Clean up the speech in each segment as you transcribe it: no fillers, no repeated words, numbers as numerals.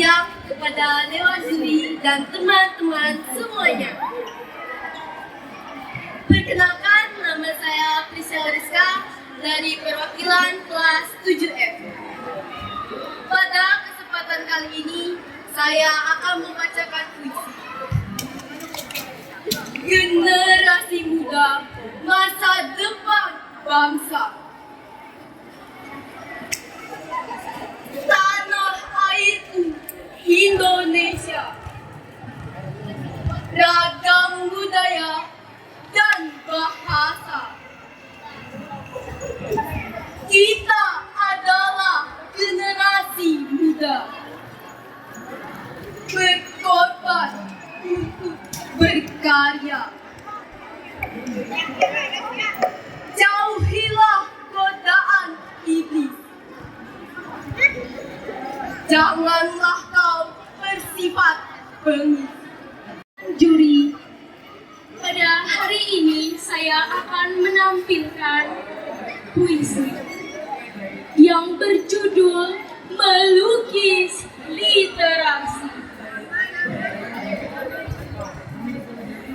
Siang kepada Dewan Juri dan teman-teman semuanya. Perkenalkan, nama saya Priscilla Rizka dari perwakilan kelas 7F. Pada kesempatan kali ini, saya akan membacakan puisi. Generasi muda, masa depan bangsa. Tanah airku, Indonesia. Ragam budaya dan bahasa. Kita adalah generasi muda. Berkorban untuk berkarya. Jauhilah godaan iblis. Janganlah kau bersifat bengis. Juri, pada hari ini saya akan menampilkan puisi yang berjudul Melukis Literasi.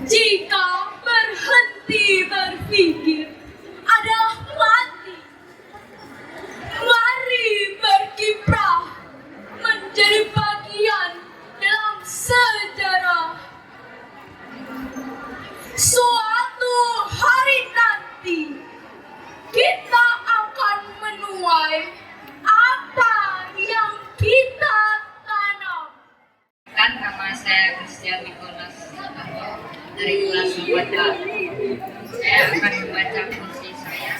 Jika berhenti berpikir adalah mati, mari berkiprah menjadi bagian dalam sejarah. Suatu hari nanti kita akan menuai apa yang kita tanam. Kan nama saya Christian Nicholas dari kelas 4A. Saya akan membaca puisi saya.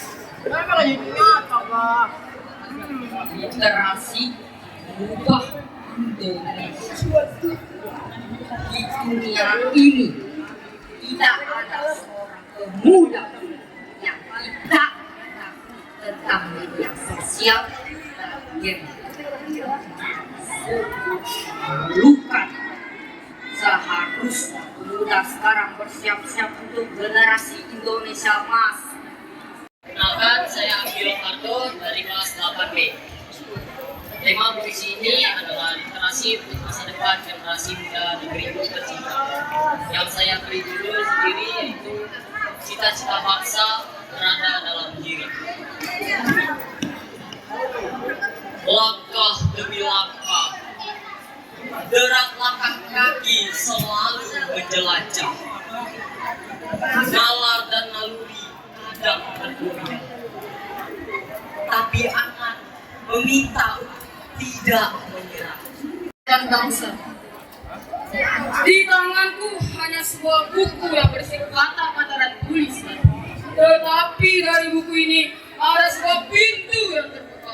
Literasi mengubah Indonesia. Di dunia ini kita adalah seorang pemuda yang tidak takut tentang media sosial dan game. Bukan seharusnya pemuda sekarang bersiap-siap untuk generasi Indonesia emas. Kenalkan, saya Abdul Kardo dari kelas 8B. Tema puisi ini adalah literasi untuk masa depan generasi muda negeriku tercinta. Yang saya beri judul sendiri yaitu Cita-cita bangsa berada dalam diri. Langkah demi langkah, derak langkah kaki selalu menjelajah. Nalar dan naluri kadang berbeda, tapi akan meminta tidak menyerah. Dan bangsa. Di tanganku hanya sebuah buku yang berisi kata-kata dan tulisan. Tetapi dari buku ini ada sebuah pintu yang terbuka.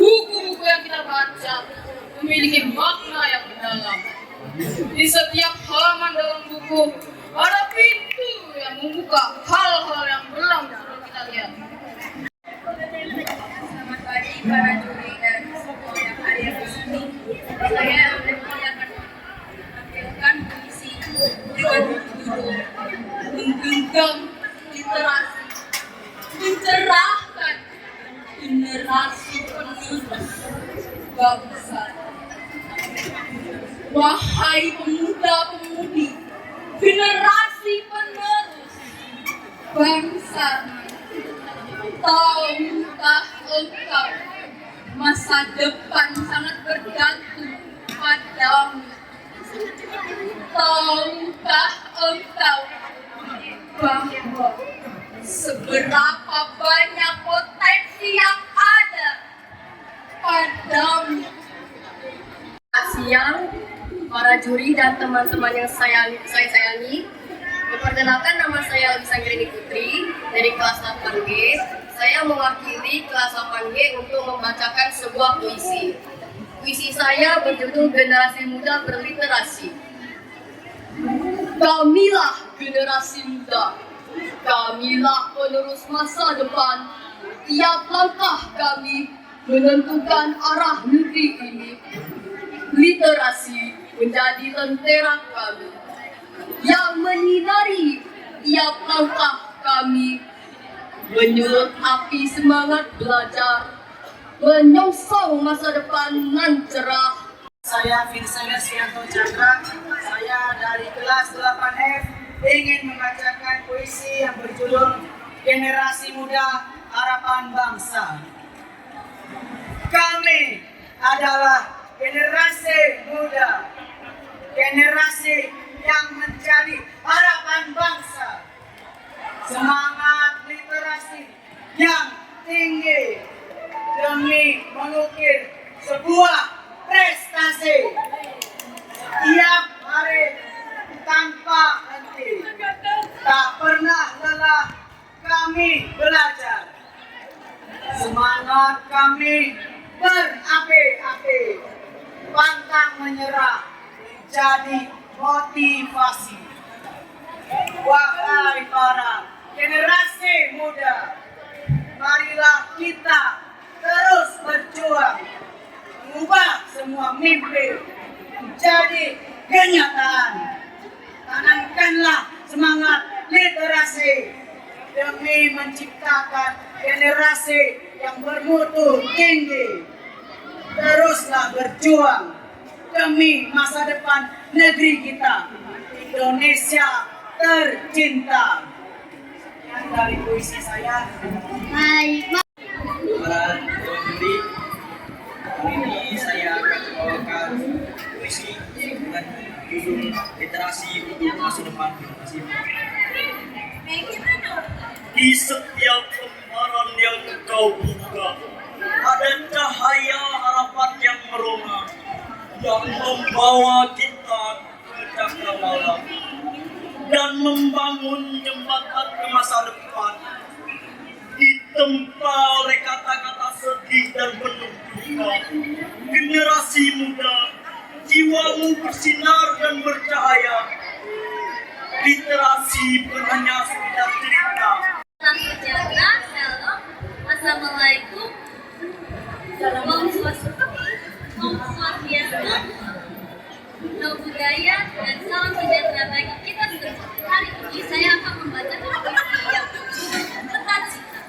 Buku-buku yang kita baca memiliki makna yang mendalam. Di setiap halaman dalam buku ada pintu yang membuka hal-hal yang belum pernah kita lihat. Selamat pagi para juri dan semua yang hadir di sini. Saya akan menampilkan puisi dengan judul Menggenggam Literasi, mencerahkan generasi penerus bangsa. Wahai pemuda-pemudi, generasi penerus bangsa, tahukah engkau masa depan sangat bergantung padamu? Tahukah engkau bahwa seberapa banyak potensi yang ada padamu? Siang, para juri dan teman-teman yang saya sayangi. Perkenalkan, nama saya Lisa Anggreni Putri dari kelas 8G. Saya mewakili kelas 8G untuk membacakan sebuah puisi. Puisi saya berjudul Generasi Muda Berliterasi. Kamilah generasi muda, kamilah penerus masa depan. Tiap langkah kami menentukan arah negeri ini. Literasi menjadi lentera kami yang menyinari tiap langkah kami, menyulut api semangat belajar, menyongsong masa depan nan cerah. saya Vincent Sianto Cakra. Saya dari kelas 8F ingin membacakan puisi yang berjudul Generasi Muda Harapan Bangsa. Kami adalah generasi muda, generasi yang menjadi harapan bangsa. Semangat literasi yang tinggi demi mengukir sebuah prestasi. Setiap hari tanpa henti, tak pernah lelah kami belajar. Semangat kami berapi-api, pantang menyerah menjadi motivasi. Wahai para generasi muda, marilah kita terus berjuang mengubah semua mimpi menjadi kenyataan. Tanamkanlah semangat literasi demi menciptakan generasi yang bermutu tinggi. Teruslah berjuang demi masa depan negeri kita, Indonesia tercinta. Sekian dari puisi saya. Para juri, kali ini saya akan membawakan puisi dengan judul Literasi untuk Masa Depan Generasi Muda. Di setiap lembaran yang kau buka, ada cahaya harapan yang merona, yang membawa kita ke cakrawala dan membangun jembatan ke masa depan. Ditempa oleh kata-kata sedih dan penuh duka, generasi muda, jiwamu bersinar dan bercahaya. Literasi bukan hanya sekedar cerita. Salam sejahtera, shalom, assalamualaikum, om swastiastu, namo buddhaya, dan salam sejahtera bagi kita semua. Hari ini saya akan membacakan puisi yang Peta Cita.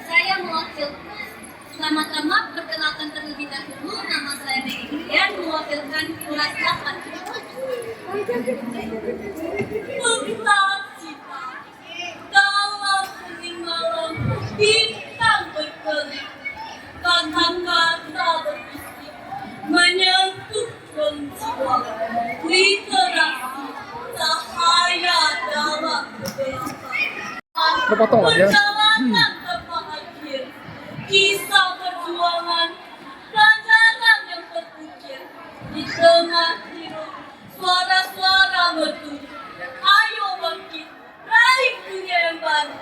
Saya mewakilkan, pertama-tama perkenalkan terlebih dahulu, nama saya Megi Krian, mewakilkan kelas 8. Peta Cita, dalam hening malam, bintang berkelip, kata-kata berbisik, menyentuh jiwa, literasi, cahaya dalam kegelapan. Perjalanan tanpa akhir, kisah perjuangan, pelajaran yang terukir, di tengah hiruk, suara-suara merdu. Ayo bangkit, raih dunia yang baru.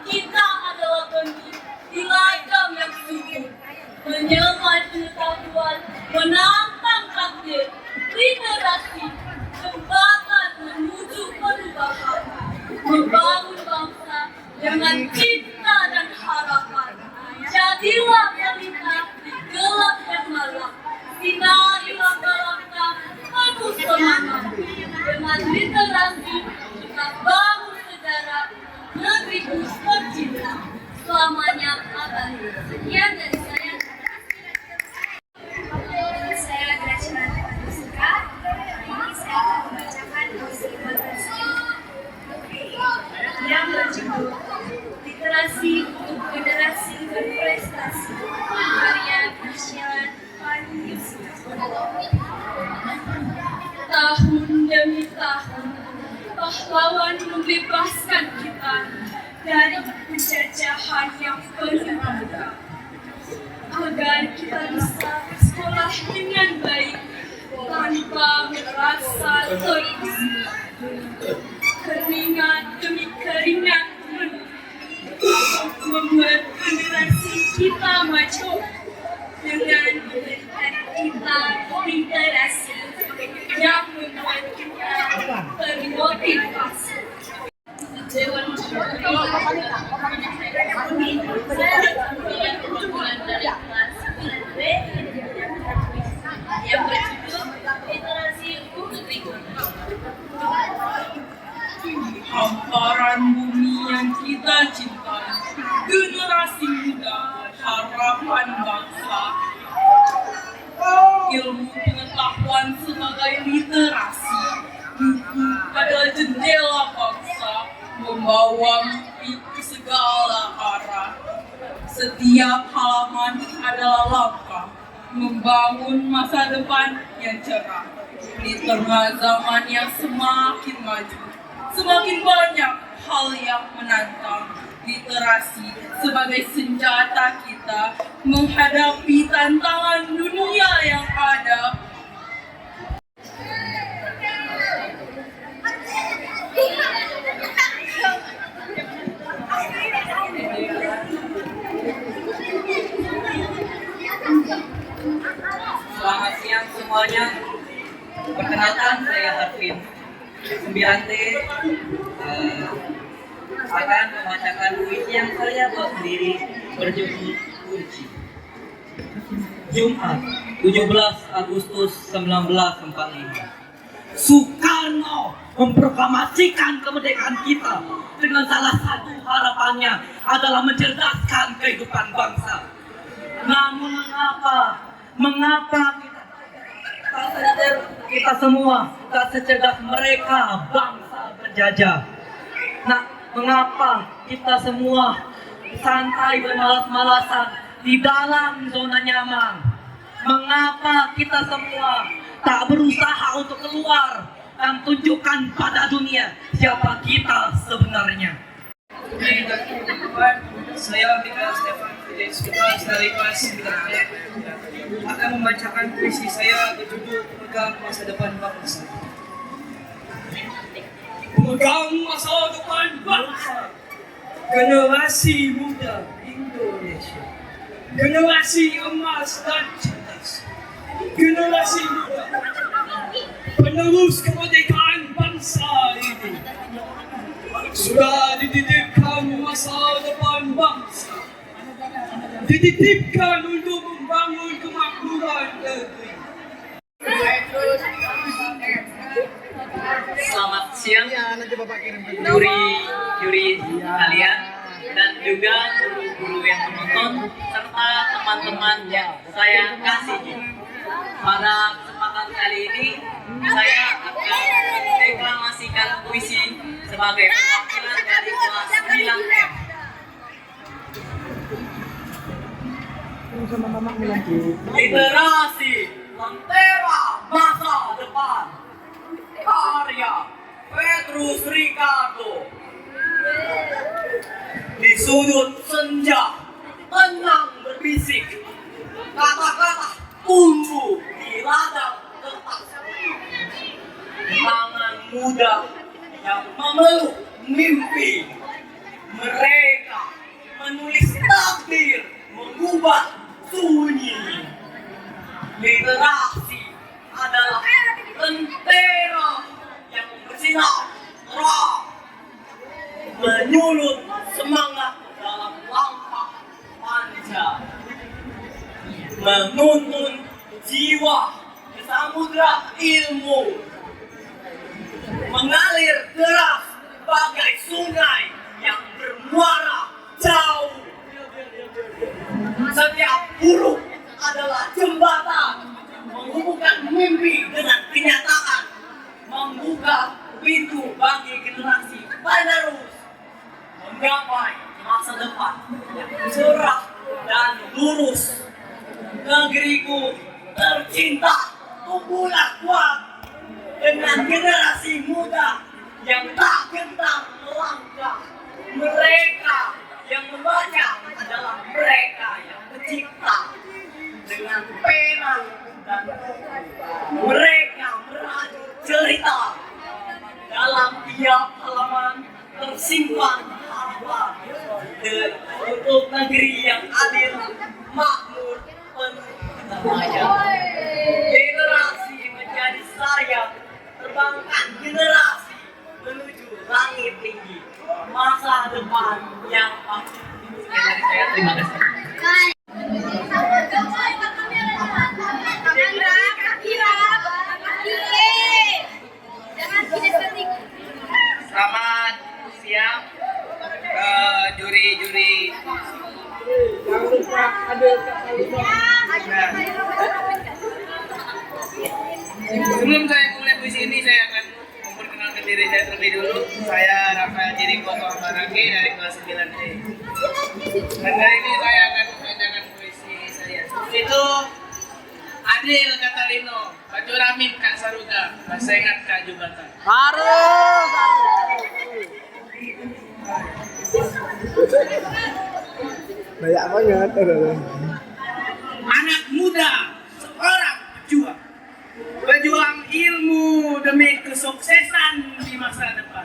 Kita adalah benih di ladang yang subur, menyemat pengetahuan, menantang takdir. Literasi, jembatan menuju perubahan, membangun bangsa dengan cinta dan harapan. Jadilah pelita di gelap dan malam, sinari langkah-langkah penuh semangat. Dengan literasi kita bangun sejarah negeriku tercinta, selamanya abadi. Sekian dari saya. Saya Gracia Suka. Ini saya akan membacakan puisi yang berjudul Literasi untuk Generasi Berprestasi, karya Michelle Van Yusuf. Tahun demi tahun, pahlawan membebaskan kita dari penjajahan yang penuh luka, agar kita bisa bersekolah dengan baik tanpa merasa terusik. Keringat demi keringat membuat generasi kita maju dengan memberikan kita literasi yang membuat kita termotivasi. Dewan yang berjudul Literasi untuk hamparan bumi yang kita cintai, generasi muda harapan bangsa. ilmu pengetahuan sebagai literasi. Buku adalah jendela bangsa, membawa mimpi ke segala arah. Setiap halaman adalah langkah membangun masa depan yang cerah. Di tengah zaman yang semakin maju, semakin banyak hal yang menantang. Literasi sebagai senjata kita menghadapi tantangan dunia yang ada. Selamat siang semuanya. Perkenalkan, saya Harvin 9T akan membacakan puisi yang saya buat sendiri berjudul Kunci. Jumat 17 Agustus 1945. Soekarno memproklamasikan kemerdekaan kita dengan salah satu harapannya adalah mencerdaskan kehidupan bangsa. Namun mengapa kita semua tak secerdas mereka bangsa penjajah? Nah, mengapa kita semua santai bermalas-malasan di dalam zona nyaman? Mengapa kita semua tak berusaha untuk keluar dan tunjukkan pada dunia siapa kita sebenarnya? Saya Mika Stefan Fidel Sukal dari kelas 9 akan membacakan puisi saya berjudul Pemegang Masa Depan Bangsa. Pemegang masa depan bangsa, generasi muda Indonesia, generasi emas dan cerdas, generasi muda penerus kemerdekaan bangsa ini. Sudah dititipkan masa depan bangsa, dititipkan untuk membangun kemakmuran negeri. Selamat siang juri kalian dan juga guru-guru yang menonton serta teman-teman yang saya kasihi. Pada kesempatan kali ini saya akan mendeklamasikan puisi sebagai perwakilan dari kelas 9F. Literasi lentera masa depan, karya Petrus Ricardo. Di sudut senja tenang berbisik, kata-kata tumbuh di ladang kertas. Tangan muda yang memeluk mimpi, mereka menulis takdir, mengubah sunyi. Literasi adalah lentera yang bersinar terang, menyulut semangat dalam langkah panjang, menuntun jiwa ke samudra ilmu, mengalir deras bagai sungai yang bermuara jauh. Setiap huruf adalah jembatan menghubungkan mimpi dengan kenyataan, membuka pintu bagi generasi penerus menggapai masa depan yang cerah dan lurus. Negeriku tercinta tumbuhlah kuat dengan generasi muda yang tak gentar melangkah. Mereka yang membaca adalah mereka yang mencipta dengan pena dan mereka merajut cerita. Dalam tiap halaman tersimpan harapan untuk negeri yang adil, makmur, penuh kedamaian. Generasi menjadi sayap, terbangkan generasi menuju langit tinggi, masa depan yang pasti. Sekian dari saya, terima kasih. Selamat siang juri-juri. Sebelum saya mulai puisi ini, saya akan memperkenalkan diri saya terlebih dulu. Saya Rafael Jiriko Barangge dari kelas 9D. Dan kali ini saya akan membacakan puisi saya. Itu Adil kata Lino, Baju Ramin Kak Saruga, Bahasa Ingat Kak Jubatan. Banyak banget. Anak muda, seorang pejuang. Berjuang ilmu demi kesuksesan di masa depan.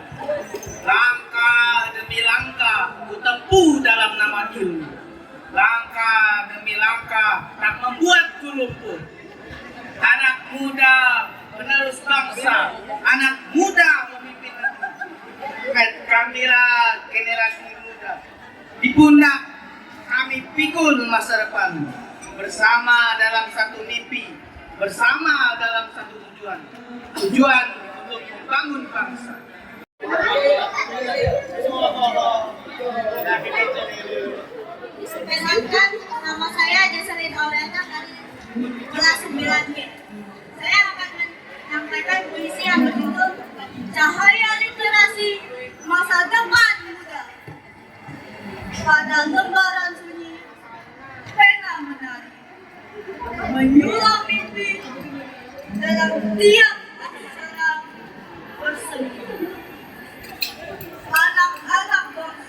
Langkah demi langkah ku tempuh dalam nama ilmu. Langkah demi langkah tak membuatku lumpuh. Anak muda penerus bangsa, anak muda memimpin negeri. Kamilah generasi muda. Di pundak kami pikul masa depan. Bersama dalam satu mimpi, bersama dalam satu tujuan. Tujuan untuk membangun bangsa. Perkenalkan, nama saya Jesselin Aureta dari kelas 9B. Saya akan menyampaikan puisi yang berjudul Cahaya Literasi Masa Depan Muda. Pada lembaran sunyi, pena menari, menyulam mimpi dalam tiap aksara bersemi. Anak-anak bos,